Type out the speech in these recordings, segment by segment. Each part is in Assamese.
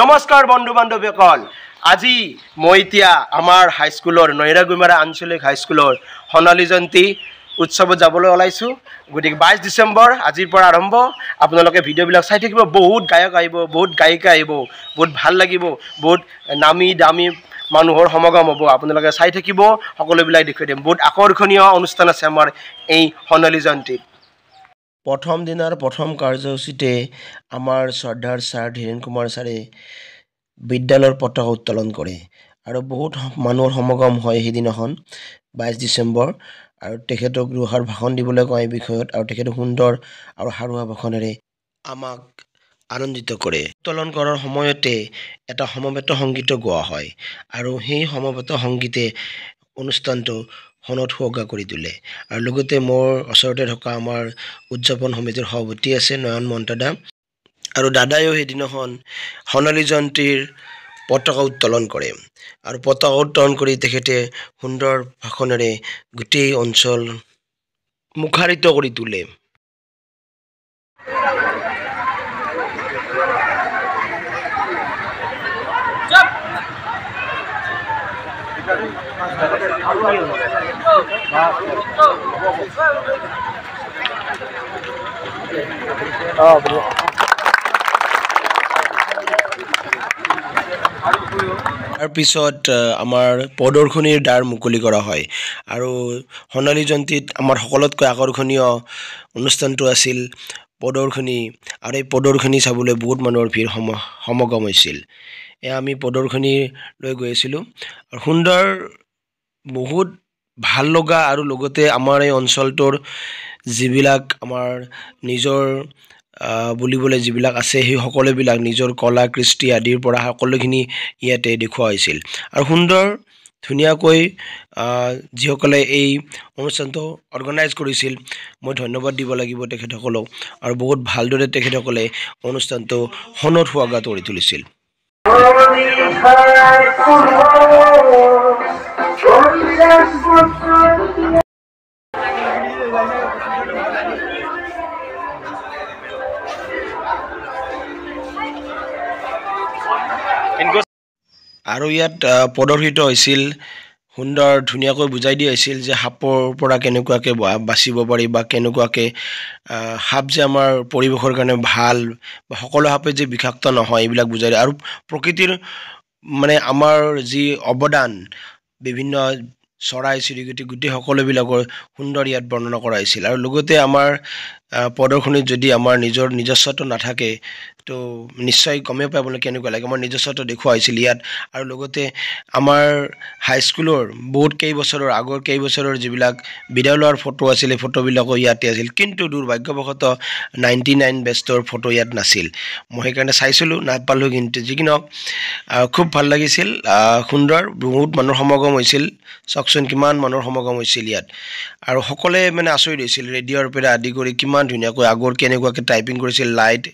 নমস্কাৰ বন্ধু বান্ধৱীসকল আজি মই এতিয়া আমাৰ হাইস্কুলৰ নৈৰাগুমাৰা আঞ্চলিক হাইস্কুলৰ সোণালী জয়ন্তী উৎসৱত যাবলৈ ওলাইছো গতিকে 22 ডিসেম্বৰ আজিৰ পৰা আৰম্ভ আপোনালোকে ভিডিঅ'বিলাক চাই থাকিব বহুত গায়ক আহিব বহুত গায়িকা আহিব বহুত ভাল লাগিব বহুত নামী দামী মানুহৰ সমাগম হ'ব আপোনালোকে চাই থাকিব সকলোবিলাক দেখুৱাই দিম বহুত আকৰ্ষণীয় অনুষ্ঠান আছে আমাৰ এই সোণালী জয়ন্তী প্ৰথম দিনৰ প্ৰথম কাৰ্যসূচীতে আমাৰ শ্ৰদ্ধাৰ ছাৰ ধীৰেন কুমাৰ ছাৰে বিদ্যালয়ৰ পতাকা উত্তোলন কৰে আৰু বহুত মানুহৰ সমাগম হয় সেইদিনাখন 22 ডিসেম্বৰ আৰু তেখেতক দুহাৰ ভাষণ দিবলৈ কয় বিষয়ত আৰু তেখেত সুন্দৰ আৰু হাৰুৱা ভাষণেৰে আমাক আনন্দিত কৰে উত্তোলন কৰাৰ সময়তে এটা সমবেত সংগীত গোৱা হয় আৰু সেই সমবেত সংগীতে অনুষ্ঠানটো হনত হোগা কৰি তোলে আৰু লগতে মোৰ ওচৰতে থকা আমাৰ উদযাপন সমিতিৰ সভাপতি আছে নয়ন মন্তাদা আৰু দাদায়ও সেইদিনাখন সোণালী জয়ন্তীৰ পতাকা উত্তোলন কৰে আৰু পতাকা উত্তোলন কৰি তেখেতে সুন্দৰ ভাষণেৰে গোটেই অঞ্চল মুখাৰিত কৰি তোলে তাৰ পিছত আমাৰ প্ৰদৰ্শনীৰ দ্বাৰ মুকলি কৰা হয় আৰু সোণালী জয়ন্তীত আমাৰ সকলোতকৈ আকৰ্ষণীয় অনুষ্ঠানটো আছিল প্ৰদৰ্শনী আৰু এই প্ৰদৰ্শনী চাবলৈ বহুত মানুহৰ ভিৰ সমাগম হৈছিল আমি প্ৰদৰ্শনী লৈ গৈছিলো আৰু সুন্দৰ বহুত ভাল লগা আৰু লগতে আমাৰ এই অঞ্চলটোৰ যিবিলাক আমাৰ নিজৰ বুলিবলৈ যিবিলাক আছে সেই সকলোবিলাক নিজৰ কলা কৃষ্টি আদিৰ পৰা সকলোখিনি ইয়াতে দেখুওৱা হৈছিল আৰু সুন্দৰ ধুনীয়াকৈ যিসকলে এই অনুষ্ঠানটো অৰ্গেনাইজ কৰিছিল মই ধন্যবাদ দিব লাগিব তেখেতসকলক আৰু বহুত ভালদৰে তেখেতসকলে অনুষ্ঠানটো হনত হোৱাগা কৰি তুলিছিল আৰু ইয়াত প্ৰদৰ্শিত হৈছিল সুন্দৰ ধুনীয়াকৈ বুজাই দিয়া হৈছিল যে সাপৰ পৰা কেনেকুৱাকৈ বাচিব পাৰি বা কেনেকুৱাকৈ সাপ যে আমাৰ পৰিৱেশৰ কাৰণে ভাল বা সকলো সাপে যে বিষাক্ত নহয় এইবিলাক বুজাই দিয়ে আৰু প্ৰকৃতিৰ মানে আমাৰ যি অৱদান বিভিন্ন চৰাই চিৰিকটি গোটেই সকলোবিলাকৰ সুন্দৰ ইয়াত বৰ্ণনা কৰা হৈছিল আৰু লগতে আমাৰ প্ৰদৰ্শনীত যদি আমাৰ নিজস্বটো নাথাকে তো নিশ্চয় গমে পাবলৈ কেনেকুৱা লাগে আমাৰ নিজস্বটো দেখুওৱা হৈছিল ইয়াত আৰু লগতে আমাৰ হাইস্কুলৰ বহুত কেইবছৰৰ আগৰ কেইবছৰৰ যিবিলাক বিদ্যালয়ৰ ফটো আছিল এই ফটোবিলাকো ইয়াতে আছিল কিন্তু দুৰ্ভাগ্যবশতঃ 99 বেষ্টৰ ফটো ইয়াত নাছিল মই সেইকাৰণে চাইছিলোঁ নাপালোঁ কিন্তু যিকিনো খুব ভাল লাগিছিল সুন্দৰ বহুত মানুহৰ সমাগম হৈছিল চাওকচোন কিমান মানুহৰ সমাগম হৈছিল ইয়াত আৰু সকলোৱে মানে আচৰিত হৈছিল ৰেডিঅ'ৰ পৰা আদি কৰি কিমান ধুনীয়াকৈ আগৰ কেনেকুৱাকৈ টাইপিং কৰিছিল লাইট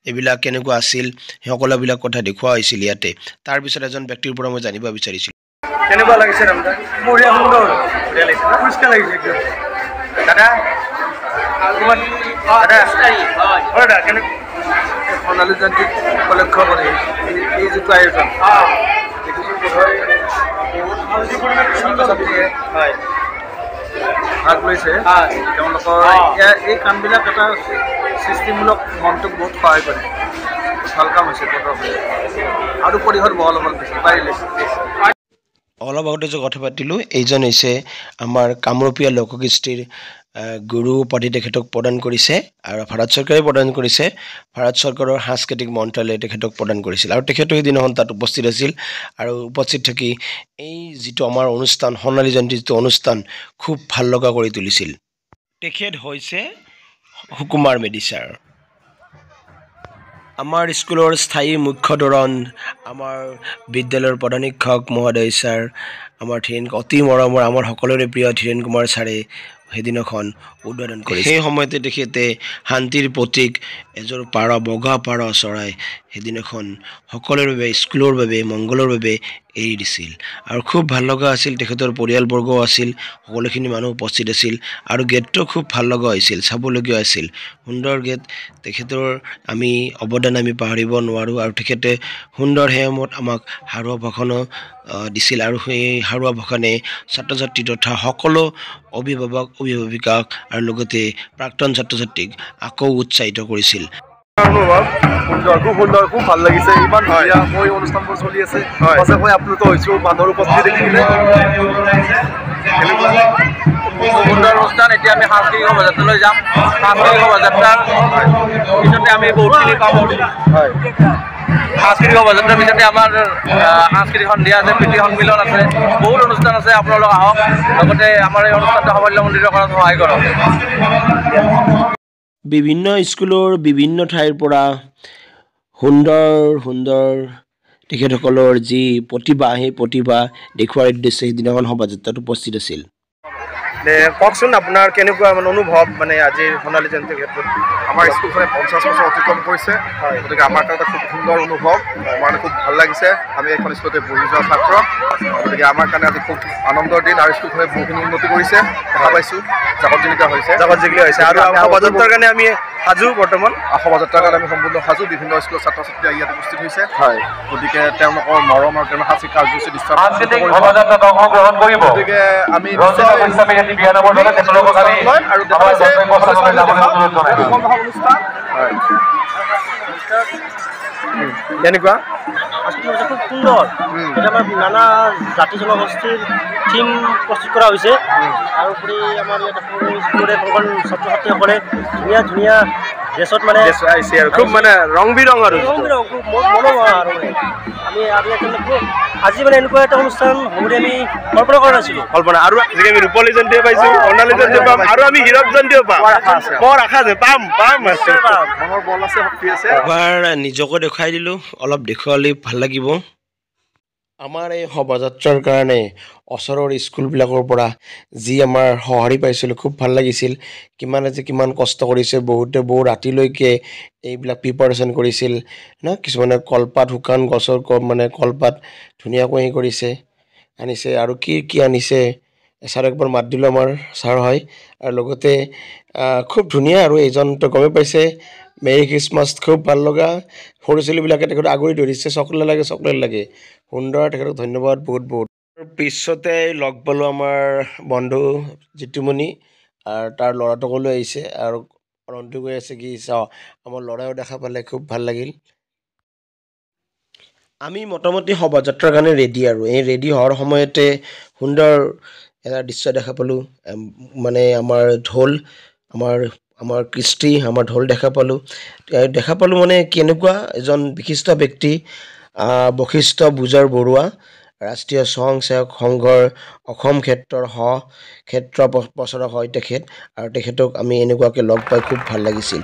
এইবিলাক কেনেকুৱা আছিল সেই সকলোবিলাক কথা দেখুওৱা হৈছিল ইয়াতে তাৰপিছত এজন ব্যক্তিৰ পৰা মই জানিব বিচাৰিছিলোঁ কেনেকুৱা লাগিছে ৰামদা বঢ়িয়া সুন্দৰ বঢ়িয়া লাগিছে না পুৰস্কাৰ লাগিছে দাদা দাদা কেনে সোণালী জয়ন্তী উপলক্ষ কৰি এই যিটো আয়োজন ভাগ লৈছে তেওঁলোকৰ এই কামবিলাক এটা সৃষ্টিমূলক মনটোক বহুত সহায় কৰে ভাল কাম হৈছে আৰু পৰিসৰ বহল হ'ব পাৰিলে অলপ আগতে যে কথা পাতিলোঁ এইজন হৈছে আমাৰ কামৰূপীয়া লোককৃষ্টিৰ গুৰু উপাধি তেখেতক প্ৰদান কৰিছে আৰু ভাৰত চৰকাৰে প্ৰদান কৰিছে ভাৰত চৰকাৰৰ সাংস্কৃতিক মন্ত্ৰালয়ে তেখেতক প্ৰদান কৰিছিল আৰু তেখেতো সেইদিনাখন তাত উপস্থিত আছিল আৰু উপস্থিত থাকি এই যিটো আমাৰ অনুষ্ঠান সোণালী জয়ন্তী যিটো অনুষ্ঠান খুব ভাল লগা কৰি তুলিছিল তেখেত হৈছে সুকুমাৰ মেধি ছাৰ আমাৰ স্কুলৰ স্থায়ী মুখ্য ধৰণ আমাৰ বিদ্যালয়ৰ প্ৰধান শিক্ষক মহোদয় ছাৰ আমাৰ ধীৰেন অতি মৰমৰ আমাৰ সকলোৰে প্ৰিয় ধীৰেন কুমাৰ ছাৰে সেইদিনাখন উদ্বোধন কৰিছে সেই সময়তে তেখেতে শান্তিৰ প্ৰতীক এযোৰ পাৰ বগা পাৰ চৰাই সেইদিনাখন সকলোৰে বাবে স্কুলৰ বাবে মংগলৰ বাবে এৰি দিছিল আৰু খুব ভাল লগা আছিল তেখেতৰ পৰিয়ালবৰ্গও আছিল সকলোখিনি মানুহ উপস্থিত আছিল আৰু গেটটো খুব ভাল লগা হৈছিল চাবলগীয়া আছিল সুন্দৰ গেট তেখেতৰ আমি অৱদান আমি পাহৰিব নোৱাৰোঁ আৰু তেখেতে সুন্দৰ হেমত আমাক হাৰুৱা ভাষণো দিছিল আৰু সেই হাৰুৱা ভাষণে ছাত্ৰ ছাত্ৰী তথা সকলো অভিভাৱক অভিভাৱিকাক আৰু লগতে প্ৰাক্তন ছাত্ৰ ছাত্ৰীক আকৌ উৎসাহিত কৰিছিল খুব সুন্দৰ খুব ভাল লাগিছে ইমান ধুনীয়া মই অনুষ্ঠানবোৰ চলি আছে সঁচাকৈ আপ্লুত হৈছোঁ মানুহৰ উপস্থিতি দেখিলে সুন্দৰ অনুষ্ঠান এতিয়া আমি সাংস্কৃতিক শোভাযাত্ৰালৈ যাম সাংস্কৃতিক শোভাযাত্ৰাৰ পিছতে আমি বহুতখিনি পাম সাংস্কৃতিক শোভাযাত্ৰাৰ পিছতে আমাৰ সাংস্কৃতিক সন্ধিয়া আছে প্ৰীতি সন্মিলন আছে বহুত অনুষ্ঠান আছে আপোনালোক আহক লগতে আমাৰ এই অনুষ্ঠানটো সাফল্যমণ্ডিত কৰাত সহায় কৰক বিভিন্ন স্কুলৰ বিভিন্ন ঠাইৰ পৰা সুন্দৰ তেখেতসকলৰ যি প্ৰতিভা সেই প্ৰতিভা দেখুওৱাৰ উদ্দেশ্যে সেইদিনাখন শোভাযাত্ৰাত উপস্থিত আছিল কওকচোন আপোনাৰ কেনেকুৱা মানে অনুভৱ মানে আজিৰ সোণালী জয়ন্তীৰ ক্ষেত্ৰত আমাৰ স্কুলখনে 50 বছৰ অতিক্ৰম কৰিছে গতিকে আমাৰ কাৰণে খুব সুন্দৰ অনুভৱ আমাৰ খুব ভাল লাগিছে আমি এখন স্কুলতে পঢ়ি যোৱা ছাত্ৰ গতিকে আমাৰ কাৰণে আজি খুব আনন্দৰ দিন আৰু স্কুলখনে বহুখিনি উন্নতি কৰিছে দেখা পাইছোঁ জাকতজিলিকা হৈছে আৰু শোভাযাত্ৰাৰ কাৰণে আমি সাজু বৰ্তমান শোভাযাত্ৰাৰ কাৰণে আমি সম্পূৰ্ণ সাজু বিভিন্ন স্কুলৰ ছাত্ৰ ছাত্ৰী ইয়াত উপস্থিত হৈছে গতিকে তেওঁলোকৰ মৰম আৰু তেওঁলোকৰ সাংস্কৃতিক কাৰ্যসূচী দৃশ্যত গতিকে আমি কেনেকুৱা খুব সুন্দৰ এতিয়া আমাৰ নানা জাতি জনগোষ্ঠীৰ থিম প্ৰস্তুত কৰা হৈছে তাৰোপৰি আমাৰ ইয়াত স্কুলৰে ছাত্ৰ ছাত্ৰীসকলে ধুনীয়া ধুনীয়া ড্ৰেছত মানে আহিছে আৰু খুব মানে ৰং বিৰং আৰু খুব মনোমোহা আৰু আমি আজি মানে এনেকুৱা এটা অনুষ্ঠান হ'ব বুলি আমি কল্পনা কৰা নাছিলোঁ আৰু আজিকালি আমি ৰূপালী জয়ন্তীও পাইছোঁ সোণালী জয়ন্তীও পাম আৰু আমি হীৰক জয়ন্তীও পাম বৰ আশা আছে পাম মনৰ বল আছে শক্তি আছে এবাৰ নিজকে দেখুৱাই দিলোঁ অলপ দেখুৱালে ভাল লাগিব আমাৰ এই শোভাযাত্ৰাৰ কাৰণে ওচৰৰ স্কুলবিলাকৰ পৰা যি আমাৰ সঁহাৰি পাইছিলোঁ খুব ভাল লাগিছিল কিমান কষ্ট কৰিছে বহুতে বহু ৰাতিলৈকে এইবিলাক প্ৰিপাৰেশ্যন কৰিছিল ন কিছুমানে কলপাত শুকান গছৰ মানে কলপাত ধুনীয়াকৈ কৰিছে আনিছে আৰু কি আনিছে ছাৰক একবাৰ মাত দিলোঁ আমাৰ ছাৰ হয় আৰু লগতে খুব ধুনীয়া আৰু এইজনটো গমে পাইছে মেৰী খ্ৰীষ্টমাছ খুব ভাল লগা সৰু ছোৱালীবিলাকে তেখেতক আগুৰি ধৰিছে চকলেট লাগে সুন্দৰ তেখেতক ধন্যবাদ বহুত পিছতে লগ পালোঁ আমাৰ বন্ধু জিতুমণি আৰু তাৰ ল'ৰাটোকো লৈ আহিছে আৰু ৰন্টু গৈ আছে কি চাওঁ আমাৰ ল'ৰাও দেখা পালে খুব ভাল লাগিল আমি মোটামুটি শোভাযাত্ৰাৰ কাৰণে ৰেডি আৰু এই ৰেডি হোৱাৰ সময়তে সুন্দৰ এটা দৃশ্য দেখা পালোঁ মানে আমাৰ ঢোল আমাৰ কৃষ্টি আমাৰ ঢোল দেখা পালোঁ মানে কেনেকুৱা এজন বিশিষ্ট ব্যক্তি বশিষ্ঠ বুজাৰ বৰুৱা ৰাষ্ট্ৰীয় স্বয়ংসেৱক সংঘৰ অসম ক্ষেত্ৰৰ ক্ষেত্ৰ প্ৰচাৰক হয় তেখেত আৰু তেখেতক আমি এনেকুৱাকৈ লগ পাই খুব ভাল লাগিছিল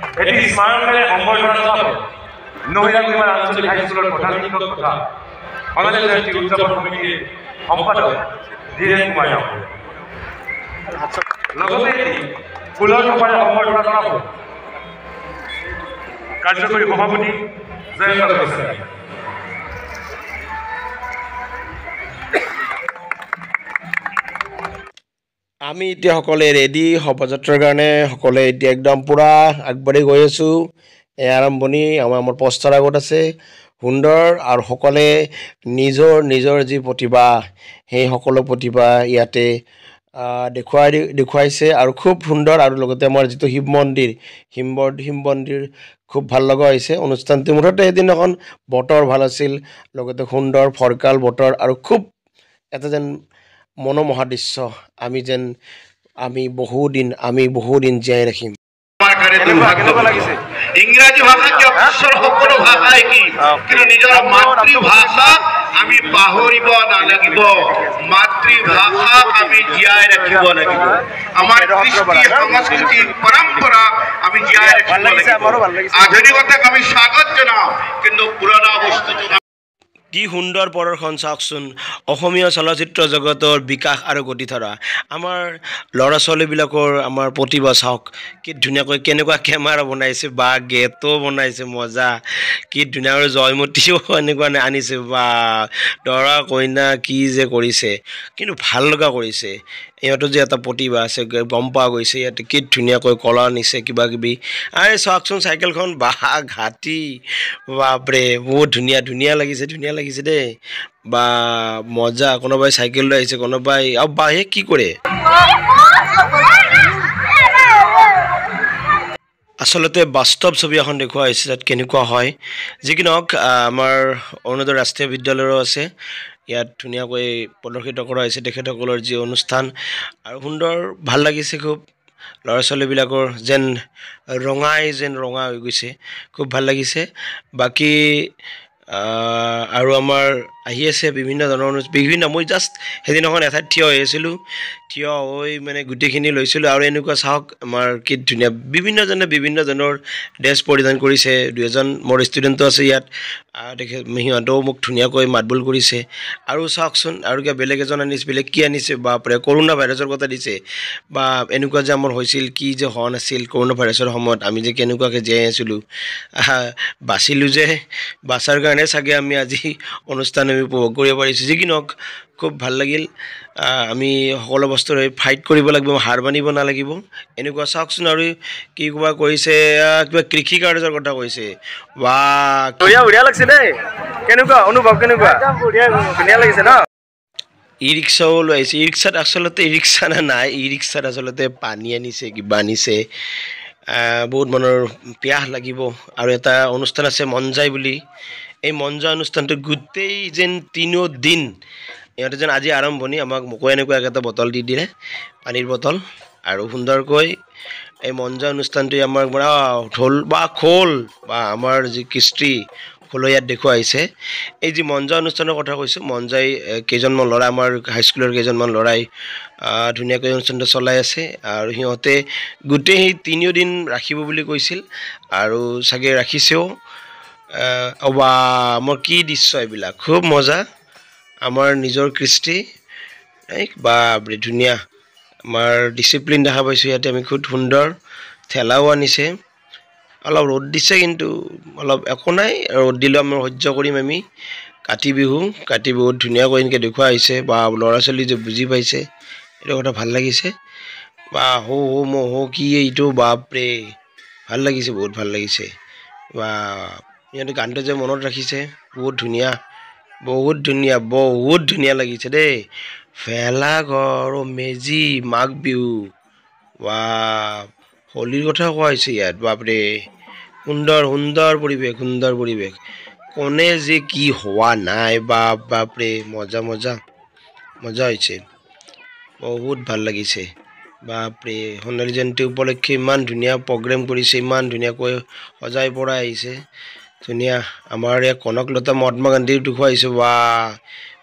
কাৰ্যকৰী সভাপতি জয়ন্ত গোস্বামী আমি এতিয়া সকলোৱে ৰেডি শোভাযাত্ৰাৰ কাৰণে সকলোৱে এতিয়া একদম পূৰা আগবাঢ়ি গৈ আছোঁ এই আৰম্ভণি আমাৰ পোষ্টাৰ আগত আছে সুন্দৰ আৰু সকলোৱে নিজৰ যি প্ৰতিভা সেই সকলো প্ৰতিভা ইয়াতে দেখুৱাইছে আৰু খুব সুন্দৰ আৰু লগতে আমাৰ যিটো শিৱ মন্দিৰ খুব ভাল লগা হৈছে অনুষ্ঠানটো মুঠতে এদিনাখন বতৰ ভাল আছিল লগতে সুন্দৰ ফৰকাল বতৰ আৰু খুব এটা যেন মনোমোহা দৃশ্য আমি বহুদিন জীয়াই ৰাখিম ইংৰাজী ভাষা বিশ্বৰ সকলো ভাষাই কি কিন্তু নিজৰ মাতৃভাষা আমি পাহৰিব নালাগিব মাতৃভাষাক আমি জীয়াই ৰাখিব লাগিব আমাৰ কৃষ্টি সংস্কৃতি পৰম্পৰা আমি জীয়াই ৰাখিব লাগিব আধুনিকতাক আমি স্বাগত জনাওঁ কিন্তু পুৰণা বস্তুটো কি সুন্দৰ প্ৰদৰ্শন চাওকচোন অসমীয়া চলচ্চিত্ৰ জগতৰ বিকাশ আৰু গতি ধৰা আমাৰ ল'ৰা ছোৱালীবিলাকৰ আমাৰ প্ৰতিভা চাওক কি ধুনীয়াকৈ কেনেকুৱা কেমেৰা বনাইছে বা গেটো বনাইছে মজা কি ধুনীয়াকৈ জয়মতীও এনেকুৱা আনিছে বা দৰা কইনা কি যে কৰিছে কিন্তু ভাল লগা কৰিছে ইহঁতৰ যে এটা প্ৰতিভা আছে গম পোৱা গৈছে ইয়াতে কি ধুনীয়াকৈ কলা নিছে কিবা কিবি আৰে চাওকচোন চাইকেলখন বা ঘাটি বাপৰে বহুত ধুনীয়া লাগিছে দেই বা মজা কোনোবাই চাইকেল লৈ আহিছে কোনোবাই আৰু বাহে কি কৰে আচলতে বাস্তৱ ছবি এখন দেখুওৱা হৈছে তাত কেনেকুৱা হয় যি কি নহওক আমাৰ অৰুণোদয় ৰাষ্ট্ৰীয় বিদ্যালয়ৰো আছে ইয়াত ধুনীয়াকৈ প্ৰদৰ্শিত কৰা হৈছে তেখেতসকলৰ যি অনুষ্ঠান আৰু সুন্দৰ ভাল লাগিছে খুব ল'ৰা ছোৱালীবিলাকৰ যেন ৰঙা হৈ গৈছে খুব ভাল লাগিছে বাকী আৰু আমাৰ আহি আছে বিভিন্ন ধৰণৰ মই জাষ্ট সেইদিনাখন এঠাইত থিয় হৈ আছিলোঁ থিয় হৈ মানে গোটেইখিনি লৈছিলোঁ আৰু এনেকুৱা চাওক আমাৰ কি ধুনীয়া বিভিন্ন ধৰণৰ ড্ৰেছ পৰিধান কৰিছে দুজন মোৰ ষ্টুডেণ্টো আছে ইয়াত সিহঁতেও মোক ধুনীয়াকৈ মাতবোল কৰিছে আৰু চাওকচোন আৰু কিবা বেলেগ এজন আনিছে বেলেগ কি আনিছে বাপৰে কৰোণা ভাইৰাছৰ কথা দিছে বা এনেকুৱা যে আমাৰ হৈছিল কি যে হোৱা নাছিল কৰোণা ভাইৰাছৰ সময়ত আমি যে কেনেকুৱাকৈ জীয়াই আছিলোঁ বাচিলোঁ যে বাচাৰ কাৰণে চাগে আমি আজি অনুষ্ঠান আমি উপভোগ কৰিব পাৰিছোঁ যি কি নহওক খুব ভাল লাগিল আমি সকলো বস্তুৰ ফাইট কৰিব লাগিব হাৰ মানিব নালাগিব এনেকুৱা চাওকচোন আৰু কি কিবা কৰিছে কিবা কৃষি কাৰ্যৰ কথা কৈছে বা বঢ়িয়া লাগিছে দেই কেনেকুৱা অনুভৱ কেনেকুৱা ধুনীয়া লাগিছে ন ই ৰিক্সাও লৈ আহিছে ই ৰিক্সাত আচলতে ই ৰিক্সা নাই ই ৰিক্সাত আচলতে পানী আনিছে কিবা আনিছে বহুত মনৰ পিয়াহ লাগিব আৰু এটা অনুষ্ঠান আছে মন যায় বুলি এই মন যায় অনুষ্ঠানটো গোটেই যেন 3 দিন ইহঁতে যেন আজি আৰম্ভণি মোকো এনেকুৱা এটা বটল দি দিলে পানীৰ বটল আৰু সুন্দৰকৈ এই মন যায় অনুষ্ঠানটোৱে আমাৰ ঢোল বা খোল বা আমাৰ যি কৃষ্টি খোলো ইয়াত দেখুওৱা আহিছে এই যি মন যায় অনুষ্ঠানৰ কথা কৈছোঁ মন যায় কেইজনমান ল'ৰা আমাৰ হাইস্কুলৰ কেইজনমান ল'ৰাই ধুনীয়াকৈ অনুষ্ঠানটো চলাই আছে আৰু সিহঁতে গোটেই সেই 3 দিন ৰাখিব বুলি কৈছিল আৰু চাগে ৰাখিছেও বা মোৰ কি দৃশ্য এইবিলাক খুব মজা আমাৰ নিজৰ কৃষ্টি বা ধুনীয়া আমাৰ ডিচিপ্লিন দেখা পাইছোঁ ইয়াতে আমি খুব সুন্দৰ ঠেলাও আনিছে অলপ ৰ'দ দিছে কিন্তু অলপ একো নাই ৰ'দ দিলেও আমি সহ্য কৰিম আমি কাতি বিহুত ধুনীয়াকৈ এনেকৈ দেখুওৱা আহিছে বা ল'ৰা ছোৱালী যে বুজি পাইছে এইটো কথা ভাল লাগিছে বা হৌ কি এইটো বাপৰে ভাল লাগিছে বহুত ভাল লাগিছে বা সিহঁতে গানটো যে মনত ৰাখিছে বহুত ধুনীয়া লাগিছে দেই ভেলাঘৰ মেজি মাঘ বিহু বা হোলীৰ কথা কোৱা হৈছে ইয়াত বাপৰে সুন্দৰ পৰিৱেশ কোনে যে কি হোৱা নাই বাপৰে মজা হৈছে বহুত ভাল লাগিছে বাপৰে সোণালী জয়ন্তী উপলক্ষে ইমান ধুনীয়া প্ৰগ্ৰেম কৰিছে ইমান ধুনীয়াকৈ সজাই পৰাই আহিছে ধুনীয়া আমাৰ ইয়াত কনকলতা মহাত্মা গান্ধীৰ দেখুৱাইছে বা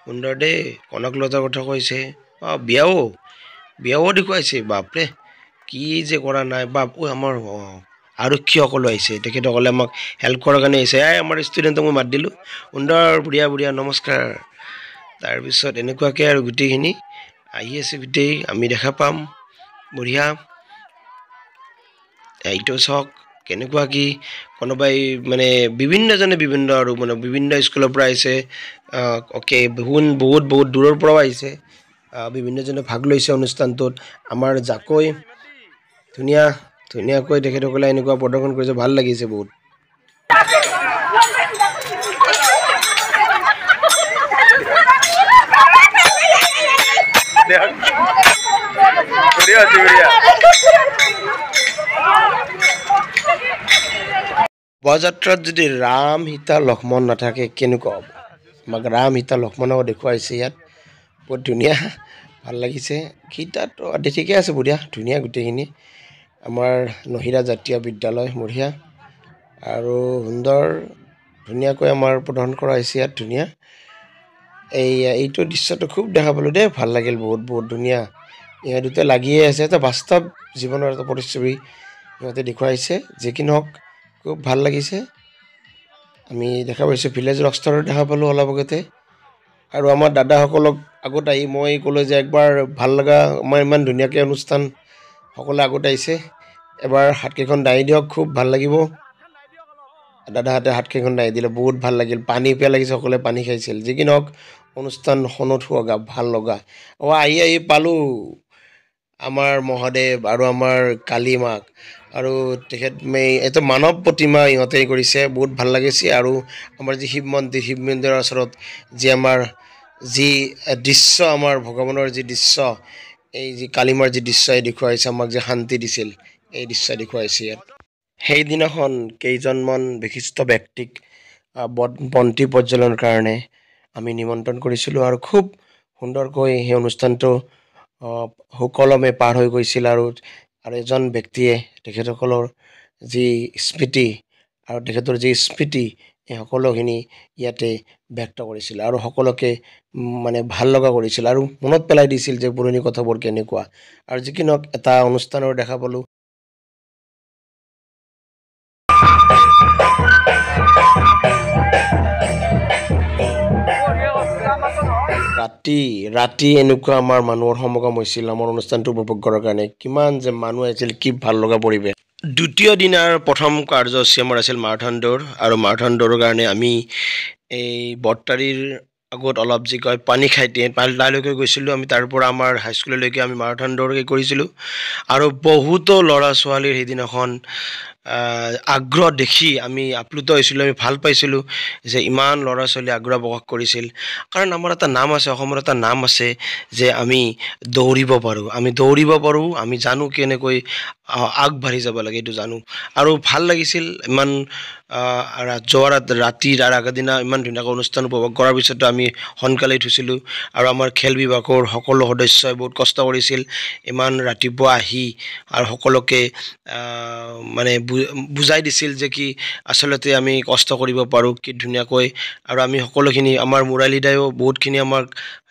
সুন্দৰ দেই কনকলতাৰ কথা কৈছে বিয়াও দেখুৱাইছে বাপৰে কি যে কৰা নাই আমাৰ আৰক্ষীসকলো আহিছে তেখেতসকলে আমাক হেল্প কৰাৰ কাৰণে আহিছে আমাৰ ষ্টুডেণ্টক মই মাত দিলোঁ সুন্দৰ বঢ়িয়া নমস্কাৰ তাৰপিছত এনেকুৱাকৈ আৰু গোটেইখিনি আহি আছে গোটেই আমি দেখা পাম বঢ়িয়া এইটো চাওক কেনেকুৱা কি কোনোবাই মানে বিভিন্নজনে আৰু মানে বিভিন্ন স্কুলৰ পৰা আহিছে বহুত দূৰৰ পৰাও আহিছে বিভিন্নজনে ভাগ লৈছে অনুষ্ঠানটোত আমাৰ জাকৈ ধুনীয়াকৈ তেখেতসকলে এনেকুৱা প্ৰদৰ্শন কৰিছে ভাল লাগিছে বহুত শোভাযাত্ৰাত যদি ৰাম সীতা লক্ষ্মণ নাথাকে কেনেকুৱা হ'ব আমাক ৰাম সীতা লক্ষ্মণক দেখুৱাইছে ইয়াত বহুত ধুনীয়া ভাল লাগিছে সীতাটো ঠিকে আছে বঢ়িয়া ধুনীয়া গোটেইখিনি আমাৰ নহিৰা জাতীয় বিদ্যালয় বঢ়িয়া আৰু ধুনীয়াকৈ আমাৰ প্ৰদৰ্শন কৰা হৈছে ইয়াত ধুনীয়া এইটো দৃশ্যটো খুব দেখা পালোঁ দেই ভাল লাগিল বহুত ধুনীয়া ইহঁত দুটা লাগিয়ে আছে এটা বাস্তৱ জীৱনৰ এটা প্ৰতিচ্ছবি সিহঁতে দেখুৱাইছে যি কি নহওক খুব ভাল লাগিছে আমি দেখা পাইছোঁ ভিলেজ ৰকষ্টাৰত দেখা পালোঁ অলপ আগতে আৰু আমাৰ দাদাসকলক আগত আহি মই ক'লোঁ যে একবাৰ ভাল লগা আমাৰ ইমান ধুনীয়াকৈ অনুষ্ঠান সকলোৱে আগত আহিছে এবাৰ হাতকেইখন দাঙি দিয়ক খুব ভাল লাগিব দাদাহঁতে হাতকেইখন দাঙি দিলে বহুত ভাল লাগিল পানী পিয়া লাগিছে সকলোৱে পানী খাইছিল যি কি নহওক অনুষ্ঠানখনত হোৱা ভাল লগা আহি পালোঁ আমাৰ মহাদেৱ আৰু আমাৰ কালী মাক আৰু তেখেত এইটো মানৱ প্ৰতিমা ইহঁতে কৰিছে বহুত ভাল লাগিছে আৰু আমাৰ যি শিৱ মন্দিৰৰ ওচৰত যি আমাৰ যি দৃশ্য আমাৰ ভগৱানৰ যি দৃশ্য এই যি কালীমাৰ যি দৃশ্য দেখুৱাইছে আমাক যে শান্তি দিছিল এই দৃশ্য দেখুৱাইছে ইয়াত সেইদিনাখন কেইজনমান বিশিষ্ট ব্যক্তিক বন্তি প্ৰজ্বলনৰ কাৰণে আমি নিমন্ত্ৰণ কৰিছিলোঁ আৰু খুব সুন্দৰকৈ সেই অনুষ্ঠানটো সুকলমে পাৰ হৈ গৈছিল আৰু এজন ব্যক্তিয়ে তেখেতসকলৰ যি স্মৃতি আৰু তেখেতৰ যি স্মৃতি এই সকলোখিনি ইয়াতে ব্যক্ত কৰিছিল আৰু সকলোকে মানে ভাল লগা কৰিছিল আৰু মনত পেলাই দিছিল যে পুৰণি কথাবোৰ কেনেকুৱা আৰু যি কি নহওক এটা অনুষ্ঠানৰ দেখা পালোঁ ৰাতি এনেকুৱা আমাৰ মানুহৰ সমাগম হৈছিল আমাৰ অনুষ্ঠানটো উপভোগ কৰাৰ কাৰণে কিমান যে মানুহ আহিছিল কি ভাল লগা পৰিৱেশ দ্বিতীয় দিনাৰ প্ৰথম কাৰ্যসূচী আমাৰ আছিল মাৰাথন দৌৰ আৰু মাৰাথন দৌৰৰ কাৰণে আমি এই বৰতাৰীৰ আগত অলপ যি কয় পানী খাই তালৈকে গৈছিলোঁ আমি তাৰ পৰা আমাৰ হাইস্কুললৈকে আমি মাৰাথন দৌৰকে কৰিছিলোঁ আৰু বহুতো ল'ৰা ছোৱালীৰ সেইদিনাখন আগ্ৰহ দেখি আমি আপ্লুত হৈছিলোঁ আমি ভাল পাইছিলোঁ যে ইমান ল'ৰা ছোৱালী আগ্ৰহ প্ৰকাশ কৰিছিল কাৰণ আমাৰ এটা নাম আছে অসমৰ এটা নাম আছে যে আমি দৌৰিব পাৰোঁ আমি জানো কেনেকৈ আগবাঢ়ি যাব লাগে এইটো জানো আৰু ভাল লাগিছিল ইমান ৰাতিৰ আৰু আগদিনা ইমান ধুনীয়াকৈ অনুষ্ঠান উপভোগ কৰাৰ পিছতো আমি সোনকালে উঠিছিলোঁ আৰু আমাৰ খেল বিভাগৰ সকলো সদস্যই বহুত কষ্ট কৰিছিল ইমান ৰাতিপুৱা আহি আৰু সকলোকে মানে বুজাই দিছিল যে কি আচলতে আমি কষ্ট কৰিব পাৰোঁ কি ধুনীয়াকৈ আৰু আমি সকলোখিনি আমাৰ মুৰালীদায়ো বহুতখিনি আমাক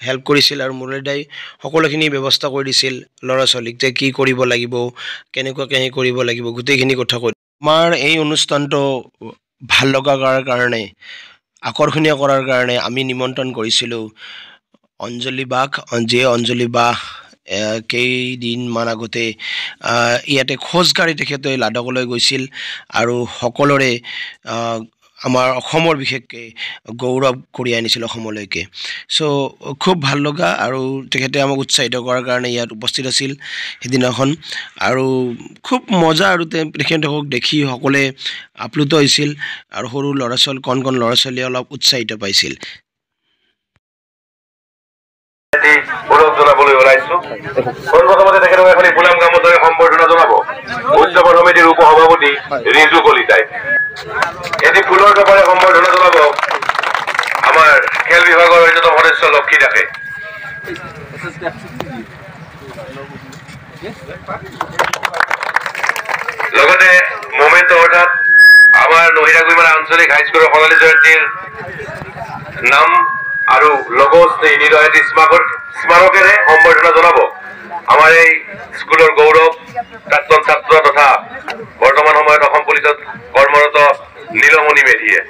হেল্প কৰিছিল আৰু মুৰালীদাই সকলোখিনি ব্যৱস্থা কৰি দিছিল ল'ৰা ছোৱালীক যে কি কৰিব লাগিব কেনেকুৱাকৈ কৰিব লাগিব গোটেইখিনি কথা কৈ আমাৰ এই অনুষ্ঠানটো ভাল লগা কাৰণে আকৰ্ষণীয় কৰাৰ কাৰণে আমি নিমন্ত্ৰণ কৰিছিলোঁ অঞ্জলি বা কেইদিনমান আগতে ইয়াতে খোজকাঢ়ি তেখেতে লাডাখলৈ গৈছিল আৰু সকলোৰে আমাৰ অসমৰ বিশেষকৈ গৌৰৱ কৰি আনিছিল অসমলৈকে চ' খুব ভাল লগা আৰু তেখেতে আমাক উৎসাহিত কৰাৰ কাৰণে ইয়াত উপস্থিত আছিল সেইদিনাখন আৰু খুব মজা আৰু তেখেতক দেখি সকলোৱে আপ্লুত হৈছিল আৰু সৰু ল'ৰা ছোৱালী কণ ল'ৰা ছোৱালীয়ে অলপ উৎসাহিত পাইছিল জনাবলৈ ওলাইছো প্ৰথমতে তেখেতক এখন ফুলাম গামোচাৰে সম্বৰ্ধনা জনাব উৎসৱৰ সমিতিৰ উপ সভাপতি ৰিজু কলিতাই এটি ফুলৰ টপাৰে সম্বৰ্ধনা জনাব আমাৰ খেল বিভাগৰ অন্যতম সদস্য লক্ষী দাসে লগতে মোমেন্ট অৰ্থাৎ আমাৰ নহিৰাগুৰিমাৰা আঞ্চলিক হাইস্কুলৰ সোণালী জয়ন্তীৰ নাম আৰু লগোজ নিৰয়তী স্মাৰকেৰে সম্বৰ্ধনা জনাব আমাৰ এই স্কুলৰ গৌৰৱ প্ৰাক্তন ছাত্ৰ তথা বৰ্তমান সময়ত অসম পুলিচত কৰ্মৰত নীলমণি মেধিয়ে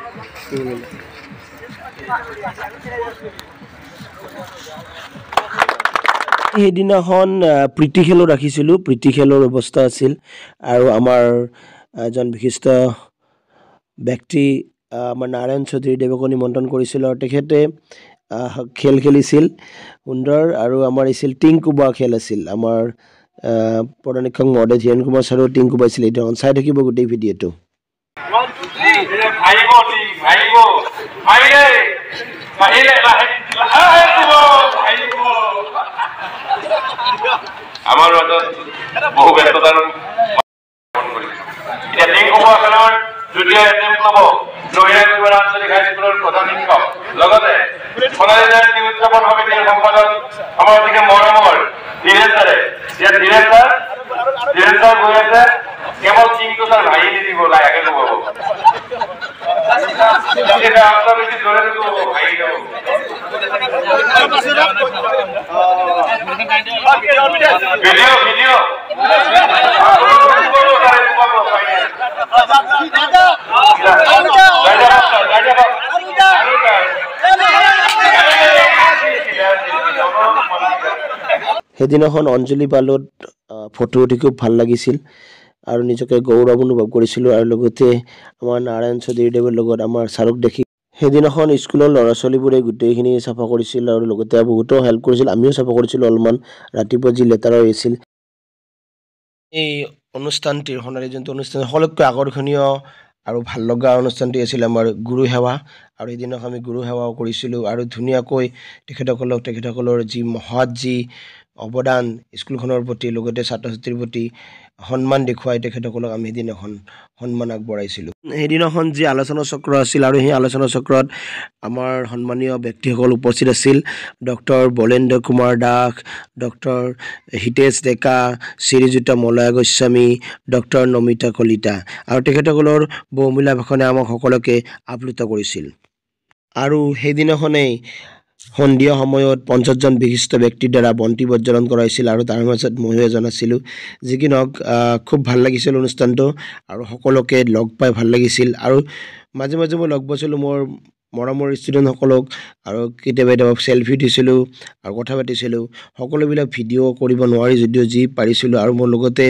সেইদিনাখন প্ৰীতি খেলো ৰাখিছিলোঁ প্ৰীতি খেলৰ ব্যৱস্থা আছিল আৰু আমাৰ এজন বিশিষ্ট ব্যক্তি আমাৰ নাৰায়ণ চৌধুৰীদেৱকো নিমন্ত্ৰণ কৰিছিলোঁ আৰু তেখেতে খেল খেলিছিল সুন্দৰ আৰু আমাৰ আছিল টিংকুবা খেল আছিল আমাৰ প্ৰধান শিক্ষক মহোদয় ধীৰেণ কুমাৰ ছাৰেও টিংকুবা আছিল এইটো চাই থাকিব গোটেই ভিডিঅ'টো আমাৰ মাজত বহু ব্যস্ততাৰ টিংকুবা খেলৰ দ্বিতীয় এটেম্প ল'ব নহিৰাগুৰিমাৰা আঞ্চলিক হাইস্কুলৰ প্ৰধান শিক্ষক লগতে সোণালী জয়ন্তী উদযাপন সমিতিৰ সম্পাদক আমাৰ অতিকে মৰমৰ ধীৰেন ছাৰে ইয়াত ধীৰেন ছাৰ গৈ আছে কেৱল টিংটো তাৰ ভাঙি নিদিব লাহেকে ল'ব ভিডিঅ সেইদিনাখন অঞ্জলি বালত ফটো উঠি খুব ভাল লাগিছিল আৰু নিজকে গৌৰৱ অনুভৱ কৰিছিলোঁ আৰু লগতে আমাৰ নাৰায়ণ চৌধুৰীদেৱৰ লগত আমাৰ ছাৰক দেখি সেইদিনাখন স্কুলৰ ল'ৰা ছোৱালীবোৰে গোটেইখিনি চাফা কৰিছিল আৰু লগতে বহুতো হেল্প কৰিছিল আমিও চাফা কৰিছিলোঁ অলপমান ৰাতিপুৱা যি লেতেৰা হৈছিল এই অনুষ্ঠানটিৰ সোণালী জয়ন্তী অনুষ্ঠান সকলোতকৈ আকৰ্ষণীয় আৰু ভাল লগা অনুষ্ঠানটি আছিল আমাৰ গুৰু সেৱা আৰু সেইদিনাখন আমি গুৰু সেৱাও কৰিছিলোঁ আৰু ধুনীয়াকৈ তেখেতসকলৰ যি মহৎ যি অৱদান স্কুলখনৰ প্ৰতি লগতে ছাত্ৰ ছাত্ৰীৰ প্ৰতি সন্মান দেখুৱাই তেখেতসকলক আমি সেইদিনাখন সন্মান আগবঢ়াইছিলোঁ সেইদিনাখন যি আলোচনা চক্ৰ আছিল আৰু সেই আলোচনা চক্ৰত আমাৰ সন্মানীয় ব্যক্তিসকল উপস্থিত আছিল ডক্টৰ বলেন্দ্ৰ কুমাৰ দাস ডক্টৰ হিতেশ ডেকা শ্ৰীযুত মলয় গোস্বামী ডক্টৰ নমিতা কলিতা আৰু তেখেতসকলৰ বহুমূলীয়া ভাষণে আমাক সকলোকে আপ্লুত কৰিছিল আৰু সেইদিনাখনেই সন্ধিয়া সময়ত 50 জন বিশিষ্ট ব্যক্তিৰ দ্বাৰা বন্তি প্ৰজ্বলন কৰাইছিল আৰু তাৰ মাজত ময়ো এজন আছিলোঁ যি কি নহওক খুব ভাল লাগিছিল অনুষ্ঠানটো আৰু সকলোকে লগ পাই ভাল লাগিছিল আৰু মাজে মাজে মই লগ পাইছিলোঁ মোৰ মৰমৰ ষ্টুডেণ্টসকলক আৰু কেতিয়াবা চেলফি দিছিলোঁ আৰু কথা পাতিছিলোঁ সকলোবিলাক ভিডিঅ' কৰিব নোৱাৰি যদিও যি পাৰিছিলোঁ আৰু মোৰ লগতে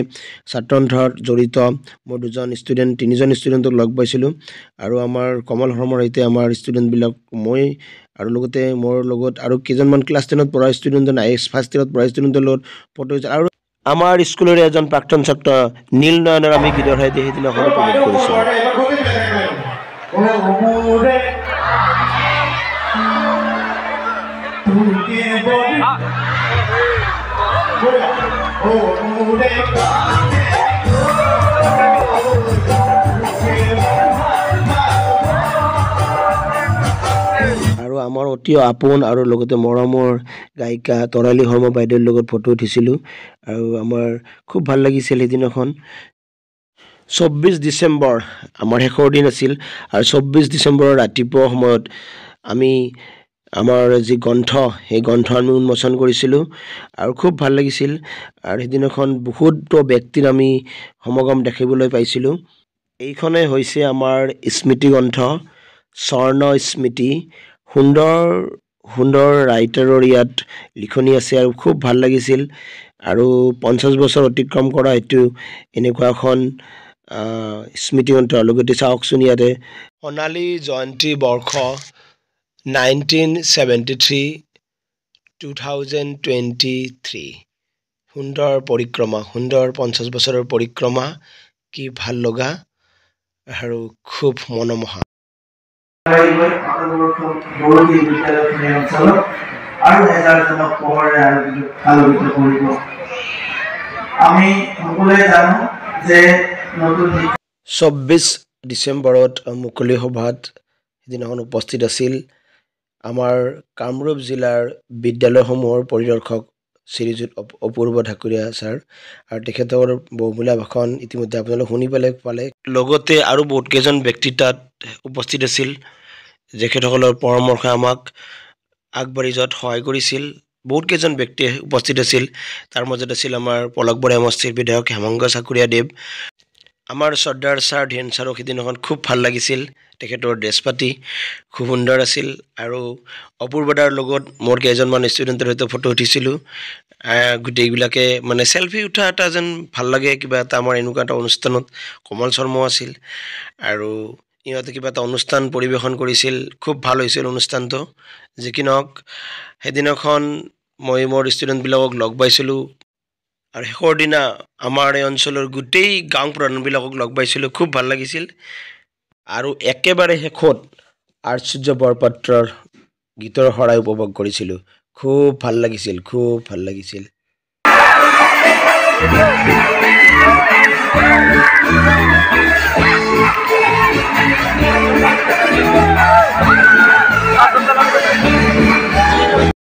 ছাত্ৰ সন্থাত জড়িত মোৰ তিনিজন ষ্টুডেণ্টক লগ পাইছিলোঁ আৰু আমাৰ কমল শৰ্মাৰ সৈতে আমাৰ ষ্টুডেণ্টবিলাক মই আৰু লগতে মোৰ লগত আৰু কেইজনমান ক্লাছ 10ত পঢ়া ষ্টুডেণ্ট ফাৰ্ষ্ট ইয়েৰত পঢ়া ষ্টুডেণ্টৰ লগত ফটো আৰু আমাৰ স্কুলৰে এজন প্ৰাক্তন ছাত্ৰ নীল নয়নৰ আমি গীতৰ সৈতে সেইদিনাখন উপভোগ কৰিছিলোঁ আৰু আমাৰ অতি আপোন আৰু লগতে মৰমৰ গায়িকা তৰালী শৰ্মা বাইদেউৰ লগত ফটো উঠিছিলোঁ আৰু আমাৰ খুব ভাল লাগিছিল সেইদিনাখন 24 ডিচেম্বৰ আমাৰ শেষৰ দিন আছিল আৰু 24 ডিচেম্বৰৰ ৰাতিপুৱা সময়ত আমি আমাৰ যি গ্ৰন্থ সেই গ্ৰন্থ আমি উন্মোচন কৰিছিলোঁ আৰু খুব ভাল লাগিছিল আৰু সেইদিনাখন বহুতো ব্যক্তিৰ আমি সমাগম দেখিবলৈ পাইছিলোঁ এইখনে হৈছে আমাৰ স্মৃতি গ্ৰন্থ স্বৰ্ণ স্মৃতি সুন্দৰ ৰাইটাৰৰ ইয়াত লিখনি আছে আৰু খুব ভাল লাগিছিল আৰু 50 বছৰ অতিক্ৰম কৰা এইটো এনেকুৱা এখন স্মৃতি গ্ৰন্থ লগতে চাওকচোন ইয়াতে সোণালী জয়ন্তী বৰ্ষ 1973 2023 সুন্দৰ পৰিক্ৰমা সুন্দৰ 50 বছৰৰ পৰিক্ৰমা কি ভাল লগা আৰু খুব মনোমোহা আৰু এজনক পঢ়াৰে আলোকিত কৰিব আমি সকলোৱে জানো যে নতুন 24 ডিচেম্বৰত মুকলি সভাত সেইদিনাখন উপস্থিত আছিল আমাৰ কামৰূপ জিলাৰ বিদ্যালয়সমূহৰ পৰিদৰ্শক শ্ৰীযুত অপূৰ্ব ঢাকুৰীয়া ছাৰ আৰু তেখেতৰ বহুমূলীয়া ভাষণ ইতিমধ্যে আপোনালোকে শুনি পালে লগতে আৰু বহুত কেইজন ব্যক্তি তাত উপস্থিত আছিল তেখেতসকলৰ পৰামৰ্শ আমাক আগবাঢ়ি যোৱাত সহায় কৰিছিল বহুত কেইজন ব্যক্তি উপস্থিত আছিল তাৰ মাজত আছিল আমাৰ পলকবৰ সমষ্টিৰ বিধায়ক হেমংগ চাকুৰীয়া দেৱ আমাৰ শ্ৰদ্ধাৰ ছাৰ ধীৰেন ছাৰক সেইদিনাখন খুব ভাল লাগিছিল তেখেতৰ ড্ৰেছ পাতি খুব সুন্দৰ আছিল আৰু অপূৰ্বদাৰ লগত মোৰ কেইজনমান ষ্টুডেণ্টৰ সৈতে ফটো উঠিছিলোঁ গোটেইবিলাকে মানে চেলফি উঠা এটা যেন ভাল লাগে কিবা এটা আমাৰ এনেকুৱা এটা অনুষ্ঠানত কমল শৰ্মাও আছিল আৰু ইহঁতে কিবা এটা অনুষ্ঠান পৰিৱেশন কৰিছিল খুব ভাল হৈছিল অনুষ্ঠানটো যি কি নহওক সেইদিনাখন মই মোৰ ষ্টুডেণ্টবিলাকক লগ পাইছিলোঁ আৰু শেষৰ দিনা আমাৰ এই অঞ্চলৰ গোটেই গাঁও প্ৰধানবিলাকক লগ পাইছিলোঁ খুব ভাল লাগিছিল আৰু একেবাৰে শেষত আৰ্চুৰ্য বৰপাত্ৰৰ গীতৰ শৰাই উপভোগ কৰিছিলোঁ খুব ভাল লাগিছিল